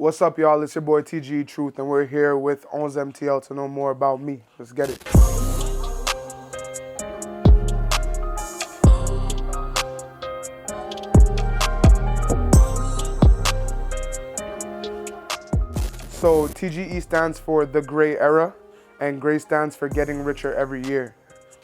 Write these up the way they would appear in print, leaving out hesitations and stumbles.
What's up, y'all? It's your boy TGE TRUTH, and we're here with ONZMTL to know more about me. Let's get it. So TGE stands for the Gray Era, and Gray stands for getting richer every year.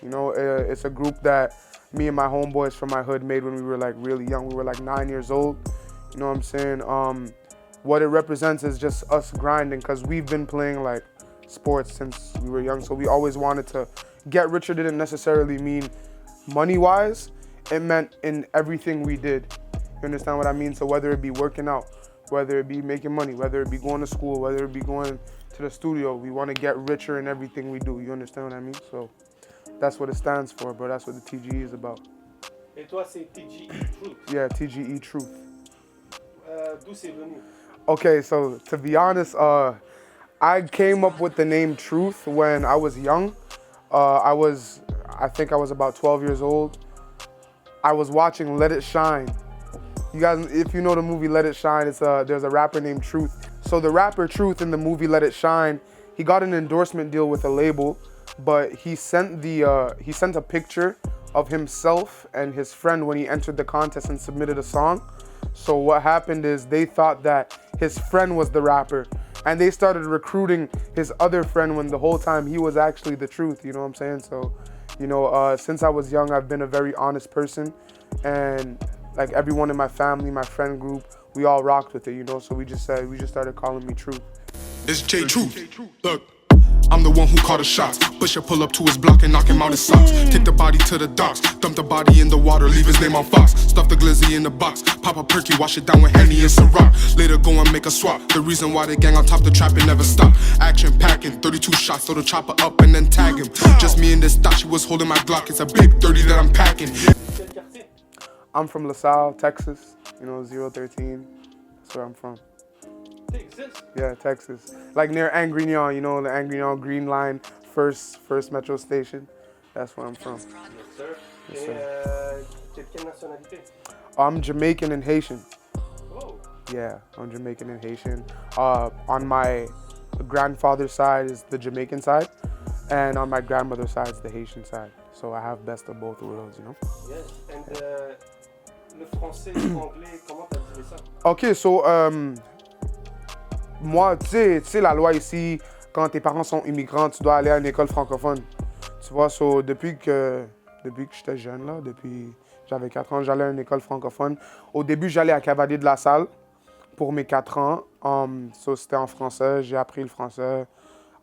You know, it's a group that me and my homeboys from my hood made when we were like really young. We were like 9 years old. You know what I'm saying? What it represents is just us grinding, because we've been playing like sports since we were young. So we always wanted to get richer. Didn't necessarily mean money-wise. It meant in everything we did. You understand what I mean? So whether it be working out, whether it be making money, whether it be going to school, whether it be going to the studio, we want to get richer in everything we do. You understand what I mean? So that's what it stands for, bro. That's what the TGE is about. Et toi, c'est TGE Truth. Yeah, TGE TRUTH. D'où c'est venu? Okay, so to be honest, I came up with the name Truth when I was young. I think I was about 12 years old. I was watching Let It Shine. You guys, if you know the movie Let It Shine, there's a rapper named Truth. So the rapper Truth in the movie Let It Shine, he got an endorsement deal with a label, but he sent a picture of himself and his friend when he entered the contest and submitted a song. So what happened is they thought that his friend was the rapper, and they started recruiting his other friend when the whole time he was actually the Truth, you know what I'm saying? So, you know, since I was young, I've been a very honest person, and like everyone in my family, my friend group, we all rocked with it, you know? So we just started calling me Truth. It's J Truth. Look, I'm the one who called the shots. Pusher pull up to his block and knock him out his socks. Take the body to the docks, dump the body in the water, leave his name on Fox. Stuff the glizzy in the box, pop a perky, wash it down with Henny and Ciroc. Later go and make a swap. The reason why the gang on top the trap and never stop. Action packing, 32 shots, throw the chopper up and then tag him. Just me and this thought she was holding my Glock. It's a big 30 that I'm packing. I'm from LaSalle, Texas. You know, 013. That's where I'm from. Texas? Yeah, Texas. Like near Angrignon, you know, the Angrignon Green Line, first metro station. That's where I'm from. Yes, sir. Yes, Et sir. t'es de quelle nationalité? I'm Jamaican and Haitian. Oh. Yeah, I'm Jamaican and Haitian. On my grandfather's side is the Jamaican side, and on my grandmother's side is the Haitian side. So I have best of both worlds, you know? Yes, and le français, l'anglais, comment t'as tiré ça? Ok, so, moi, tu sais, la loi ici, quand tes parents sont immigrants, tu dois aller à une école francophone. Tu vois, so, depuis que j'étais jeune, là, depuis j'avais 4 ans, j'allais à une école francophone. Au début, j'allais à Cavalier de la Salle pour mes 4 ans. So, c'était en français, j'ai appris le français.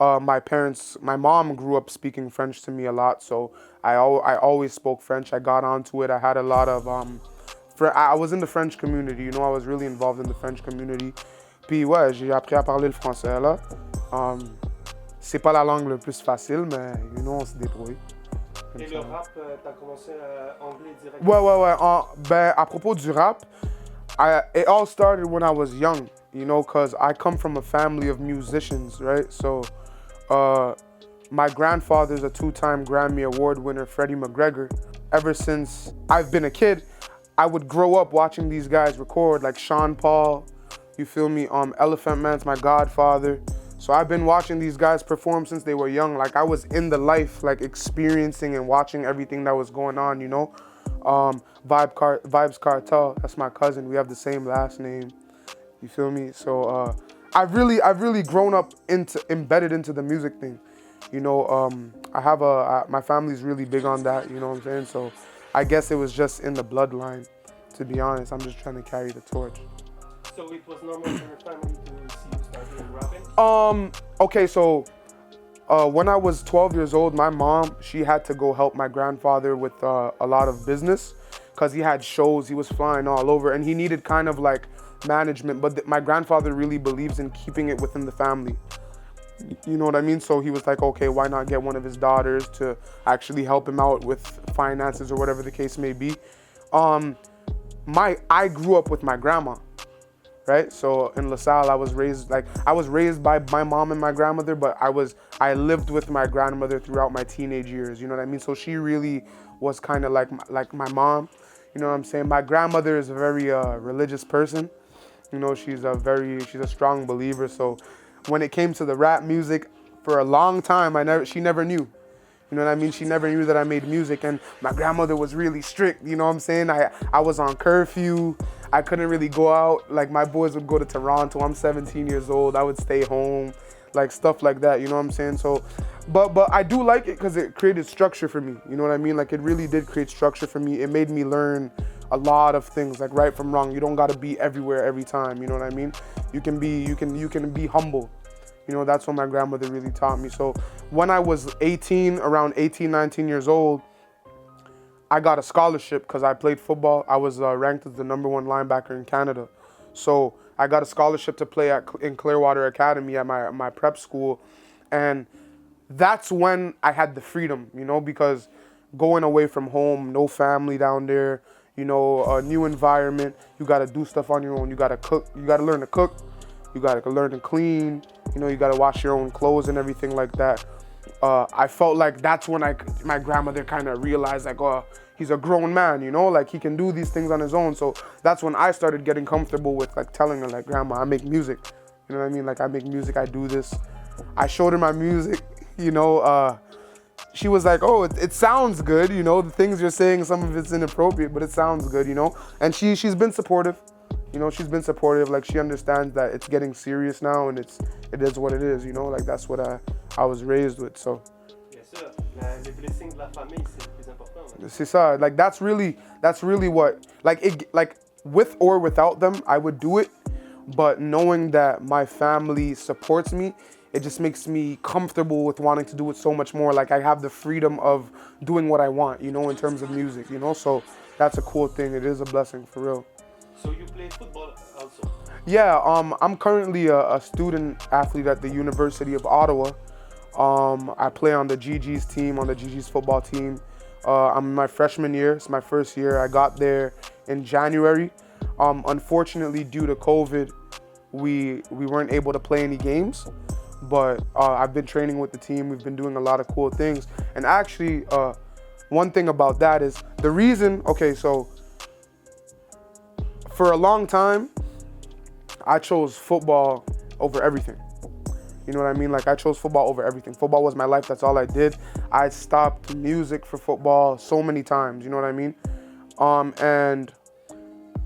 My mom grew up speaking French to me a lot, so I always spoke French. I got onto it. I had a lot of, I was in the French community, you know, I was really involved in the French community. Puis ouais, j'ai appris à parler le français là. C'est pas la langue le plus facile, mais you know, on se débrouille. Et le rap, t'as commencé anglais direct? Ouais. Ben, à propos du rap, it all started when I was young, you know, because I come from a family of musicians, right? So, my grandfather's a 2-time Grammy Award winner, Freddie McGregor. Ever since I've been a kid, I would grow up watching these guys record, like Sean Paul, you feel me? Elephant Man's my godfather. So I've been watching these guys perform since they were young. Like I was in the life, like experiencing and watching everything that was going on, you know? Vybz Kartel, that's my cousin. We have the same last name, you feel me? So I've really grown up embedded into the music thing. You know, my family's really big on that, you know what I'm saying? So I guess it was just in the bloodline, to be honest. I'm just trying to carry the torch. So it was normal for your family to see you start doing rapping? Okay, so when I was 12 years old, my mom, she had to go help my grandfather with a lot of business, because he had shows, he was flying all over, and he needed kind of like management, but my grandfather really believes in keeping it within the family. You know what I mean? So he was like, okay, why not get one of his daughters to actually help him out with finances or whatever the case may be. I grew up with my grandma, right? So in LaSalle, I was raised by my mom and my grandmother, but I lived with my grandmother throughout my teenage years, you know what I mean? So she really was kind of like my mom, you know what I'm saying? My grandmother is a very religious person, You know, she's a strong believer. So when it came to the rap music, for a long time, she never knew. You know what I mean? She never knew that I made music, and my grandmother was really strict, you know what I'm saying? I was on curfew. I couldn't really go out. Like, my boys would go to Toronto. I'm 17 years old. I would stay home, like stuff like that, you know what I'm saying? So, but I do like it because it created structure for me, you know what I mean? Like, it really did create structure for me. It made me learn a lot of things, like right from wrong. You don't got to be everywhere every time, you know what I mean? You can be humble. You know, that's what my grandmother really taught me. So when I was around 18, 19 years old, I got a scholarship because I played football. I was ranked as the #1 linebacker in Canada. So I got a scholarship to play in Clearwater Academy at my prep school. And that's when I had the freedom, you know, because going away from home, no family down there, you know, a new environment, you got to do stuff on your own. You got to cook. You got to learn to cook. You got to learn to clean. You know, you got to wash your own clothes and everything like that. I felt like that's when my grandmother kind of realized, like, oh, he's a grown man, you know, like he can do these things on his own. So that's when I started getting comfortable with like telling her, like, Grandma, I make music. You know what I mean? Like, I make music, I do this. I showed her my music, you know. She was like, oh, it sounds good, you know, the things you're saying, some of it's inappropriate, but it sounds good, you know. And she's been supportive. You know, she's been supportive. Like, she understands that it's getting serious now, and it is what it is, you know. Like, that's what I was raised with, so. Bien sûr, les blessings de la famille, c'est le plus important. C'est ça. Like, that's really what, like with or without them, I would do it. But knowing that my family supports me, it just makes me comfortable with wanting to do it so much more. Like, I have the freedom of doing what I want, you know, in terms of music, you know. So that's a cool thing. It is a blessing, for real. So you play football also? Yeah, I'm currently a student athlete at the University of Ottawa. I play on the GG's team, on the GG's football team. I'm in my freshman year. It's my first year. I got there in January. Unfortunately, due to COVID, we weren't able to play any games. But I've been training with the team. We've been doing a lot of cool things. And actually, one thing about that is the reason, okay, so for a long time, I chose football over everything. You know what I mean? Like, I chose football over everything. Football was my life. That's all I did. I stopped music for football so many times. You know what I mean? And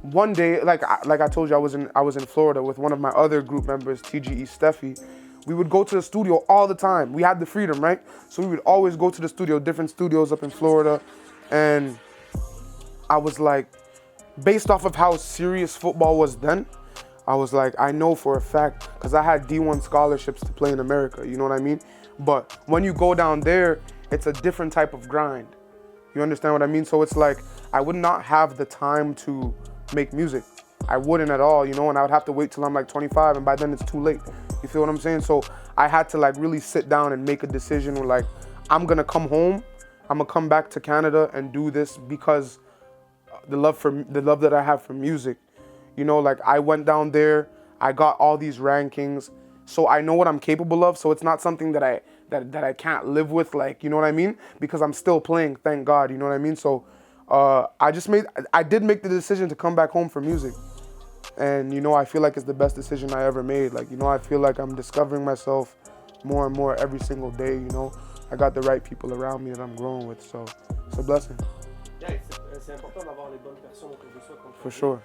one day, like I told you, I was in Florida with one of my other group members, TGE Steffi. We would go to the studio all the time. We had the freedom, right? So we would always go to the studio, different studios up in Florida. And I was like, based off of how serious football was then, I was like, I know for a fact, because I had D1 scholarships to play in America, you know what I mean? But when you go down there, it's a different type of grind. You understand what I mean? So it's like, I would not have the time to make music. I wouldn't at all, you know, and I would have to wait till I'm like 25, and by then it's too late. You feel what I'm saying? So I had to like really sit down and make a decision where, like, I'm gonna come home, I'm gonna come back to Canada and do this because the love that I have for music. You know, like, I went down there, I got all these rankings, so I know what I'm capable of. So it's not something that I can't live with, like, you know what I mean? Because I'm still playing, thank God, you know what I mean? So I did make the decision to come back home for music. And, you know, I feel like it's the best decision I ever made. Like, you know, I feel like I'm discovering myself more and more every single day, you know? I got the right people around me that I'm growing with, so it's a blessing. Yeah, c'est important d'avoir les bonnes personnes autour de soi. For sure.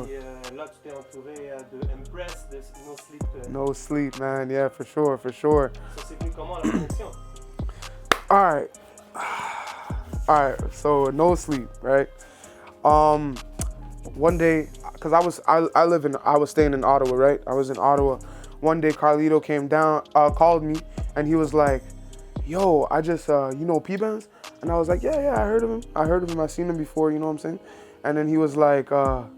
Et là, tu t'es entouré de Impress, de No Sleep. No Sleep, man. Yeah, for sure. Ça s'est venu comment, la connexion? All right. So No Sleep, right? One day, cause I was staying in Ottawa, right? I was in Ottawa. One day, Carlito came down, called me, and he was like, "Yo, I just, you know P-Bands?" And I was like, yeah, I heard of him. I've seen him before, you know what I'm saying? And then he was like, oh,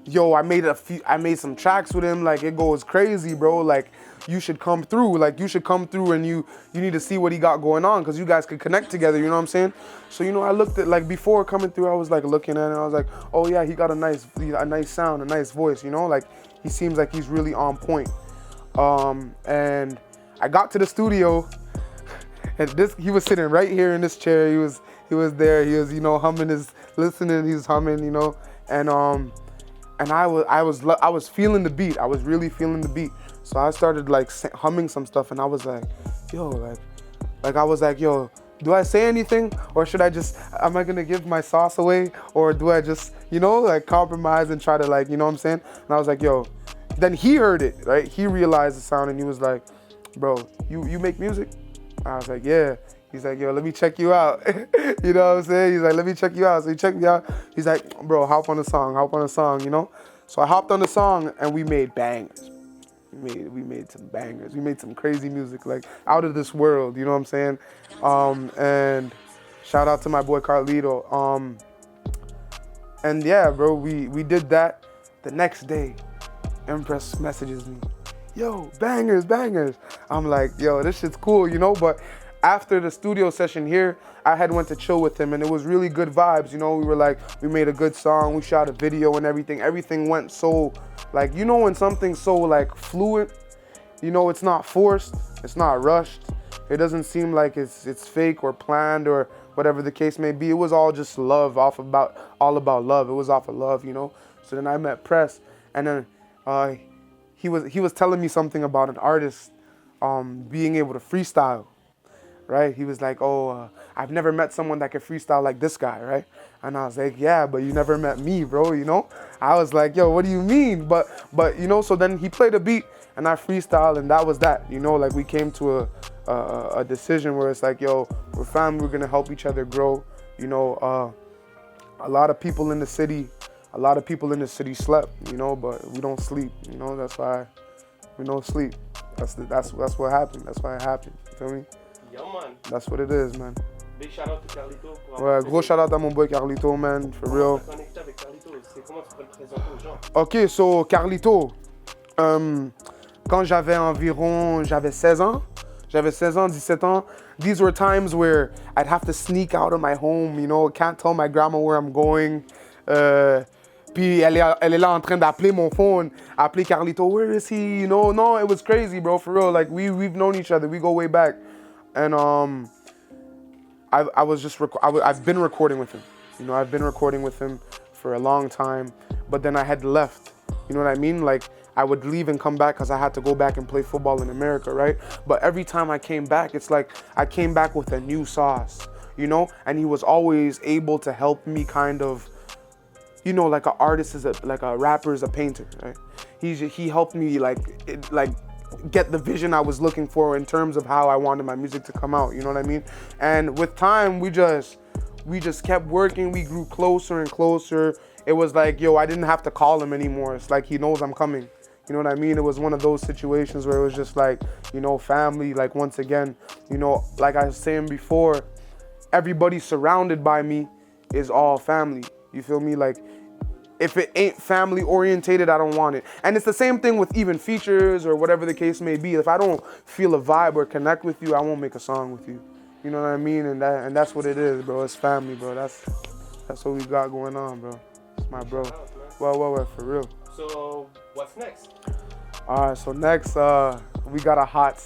yo, I made some tracks with him. Like, it goes crazy, bro. Like, you should come through. And you need to see what he got going on, because you guys could connect together, you know what I'm saying? So, you know, I looked at, like, before coming through, I was like looking at it, and I was like, oh yeah, he got a nice sound, a nice voice, you know? Like, he seems like he's really on point. And I got to the studio, and he was sitting right here in this chair. He was there. He was, you know, humming his listening, he's humming, you know, and I was feeling the beat. I was really feeling the beat. So I started like humming some stuff, and I was like, yo, like I was like, yo, do I say anything, or should I just, am I gonna give my sauce away, or do I just, you know, like compromise and try to like, you know what I'm saying? And I was like, yo, then he heard it, right? He realized the sound, and he was like, bro, you make music? I was like, yeah. He's like, yo, let me check you out. You know what I'm saying? He's like, let me check you out. So he checked me out. He's like, bro, hop on the song, you know? So I hopped on the song, and we made bangers. We made some bangers. We made some crazy music, like out of this world, you know what I'm saying? And shout out to my boy Carlito. And yeah, bro, we did that. The next day, Empress messages me, yo, bangers. I'm like, yo, this shit's cool, you know? But after the studio session here, I had went to chill with him, and it was really good vibes, you know? We were like, we made a good song, we shot a video and everything. Everything went so, like, you know when something's so like fluid, you know, it's not forced, it's not rushed. It doesn't seem like it's fake or planned or whatever the case may be. It was all just love, all about love. It was off of love, you know? So then I met Press, and then he was telling me something about an artist being able to freestyle, right? He was like, oh, I've never met someone that could freestyle like this guy, right? And I was like, yeah, but you never met me, bro, you know? I was like, yo, what do you mean? But you know, so then he played a beat, and I freestyled, and that was that, you know? Like, we came to a decision where it's like, yo, we're family, we're gonna help each other grow, you know? A lot of people in the city slept, you know, but we don't sleep, you know? That's why we don't sleep. That's what happened. That's why it happened, you feel me? Yeah, man. That's what it is, man. Big shout out to Carlito. Ouais, gros shout out à mon boy Carlito, man, for real. Connecté avec Carlito, c'est comment tu peux le présenter aux gens? Ok, so Carlito, quand j'avais 16 ans, 17 ans, these were times where I'd have to sneak out of my home, you know, can't tell my grandma where I'm going. Puis elle est là en train d'appeler mon phone, appeler Carlito, where is he? You know, no, it was crazy, bro, for real. Like, we've known each other, we go way back. And I've been recording with him. You know, I've been recording with him for a long time, but then I had left. You know what I mean? Like, I would leave and come back because I had to go back and play football in America, right? But every time I came back, it's like I came back with a new sauce, you know? And he was always able to help me kind of, you know, like an artist is like a rapper is a painter, right? He helped me like get the vision I was looking for in terms of how I wanted my music to come out, you know what I mean? And with time, we just kept working, we grew closer and closer. It was like, yo, I didn't have to call him anymore. It's like he knows I'm coming. You know what I mean? It was one of those situations where it was just like, you know, family, like once again, you know, like I was saying before, everybody surrounded by me is all family. You feel me? Like, if it ain't family orientated, I don't want it. And it's the same thing with even features or whatever the case may be. If I don't feel a vibe or connect with you, I won't make a song with you. You know what I mean? And that's what it is, bro. It's family, bro. That's what we got going on, bro. It's my bro. Well, for real. So what's next? All right, so next we got a hot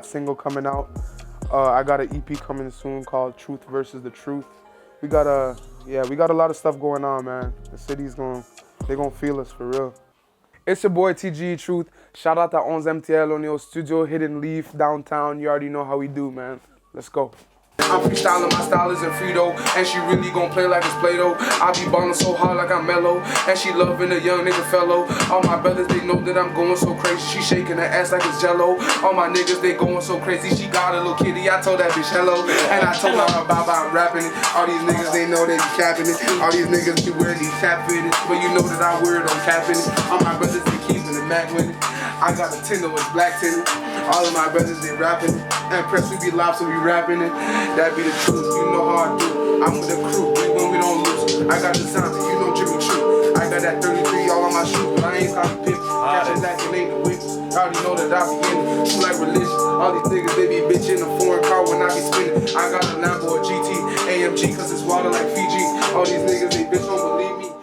single coming out. I got an EP coming soon called Truth versus the Truth. We got a lot of stuff going on, man. The city's they're gonna feel us for real. It's your boy TGE TRUTH. Shout out to ONZMTL Media studio, Hidden Leaf, downtown. You already know how we do, man. Let's go. I'm freestyling, my style isn't Frito, and she really gon' play like it's Play-Doh. I be ballin' so hard like I'm mellow, and she loving a young nigga fellow. All my brothers, they know that I'm going so crazy. She shaking her ass like it's Jello. All my niggas, they going so crazy. She got a little kitty, I told that bitch hello, and I told her about I'm rapping it. All these niggas, they know they be capping it. All these niggas be wearing these cap fitteds, but you know that I wear it, I'm capping it. All my brothers, they keeping it Mac with it. I got a Tinder with black Tinder. All of my brothers, they rapping it. And press, we be live, so we rapping it. That be the truth, you know how I do. I'm with the crew, when we don't lose. I got the sound, you know Jimmy True. I got that 33 all on my shoe, but I ain't copy pick. Catching that and ain't the witness. You already know that I be in it. True like religion. All these niggas, they be bitching a foreign car when I be spinning. I got a Lambo, a GT, AMG, cause it's water like Fiji. All these niggas, they bitch don't believe me.